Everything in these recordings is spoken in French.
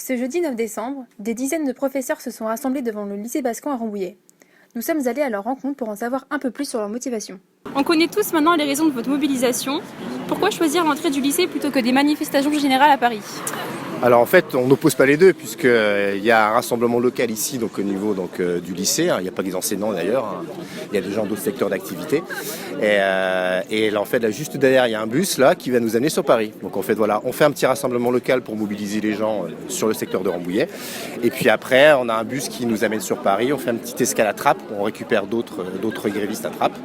Ce jeudi 9 décembre, des dizaines de professeurs se sont rassemblés devant le lycée Bascan à Rambouillet. Nous sommes allés à leur rencontre pour en savoir un peu plus sur leur motivation. On connaît tous maintenant les raisons de votre mobilisation. Pourquoi choisir l'entrée du lycée plutôt que des manifestations générales à Paris ? Alors en fait, on n'oppose pas les deux puisqu'il y a un rassemblement local ici donc, au niveau du lycée. Il n'y a pas que des enseignants d'ailleurs, il y a des gens d'autres secteurs d'activité. Et là, en fait, là, juste derrière, il y a un bus là qui va nous amener sur Paris. Donc en fait, voilà, on fait un petit rassemblement local pour mobiliser les gens sur le secteur de Rambouillet. Et puis après, on a un bus qui nous amène sur Paris. On fait un petit escale à Trappes, on récupère d'autres grévistes à Trappes.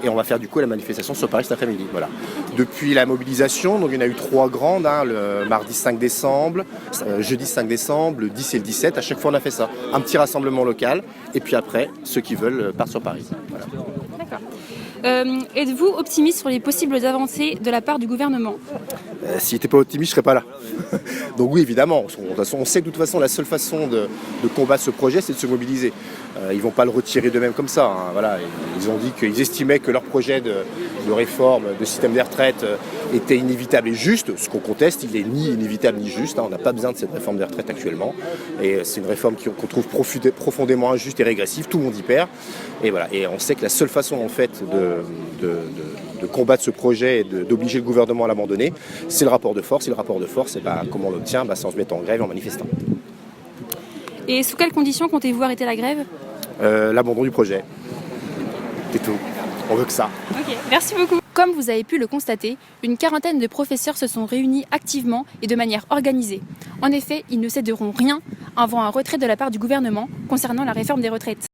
Et on va faire du coup la manifestation sur Paris cet après-midi. Voilà. Depuis la mobilisation, donc il y en a eu 3 grandes, le mardi 5 décembre, jeudi 5 décembre, le 10 et le 17. À chaque fois, on a fait ça. Un petit rassemblement local. Et puis après, ceux qui veulent partent sur Paris. Voilà. D'accord. Êtes-vous optimiste sur les possibles avancées de la part du gouvernement ? S'il n'était pas optimiste, je ne serais pas là. Donc oui, évidemment. De toute façon, on sait que de toute façon, la seule façon de combattre ce projet, c'est de se mobiliser. Ils ne vont pas le retirer d'eux-mêmes comme ça. Hein. Voilà. Ils ont dit qu'ils estimaient que leur projet de réforme de système des retraites était inévitable et juste. Ce qu'on conteste, il n'est ni inévitable ni juste. Hein. On n'a pas besoin de cette réforme des retraites actuellement. Et c'est une réforme qu'on trouve profondément injuste et régressive. Tout le monde y perd. Et voilà. Et on sait que la seule façon, en fait, de combattre ce projet et d'obliger le gouvernement à l'abandonner, c'est le rapport de force. Et le rapport de force, comment on l'obtient ? C'est en se mettant en grève et en manifestant. Et sous quelles conditions comptez-vous arrêter la grève ? L'abandon du projet. C'est tout. On veut que ça. Ok, merci beaucoup. Comme vous avez pu le constater, une quarantaine de professeurs se sont réunis activement et de manière organisée. En effet, ils ne céderont rien avant un retrait de la part du gouvernement concernant la réforme des retraites.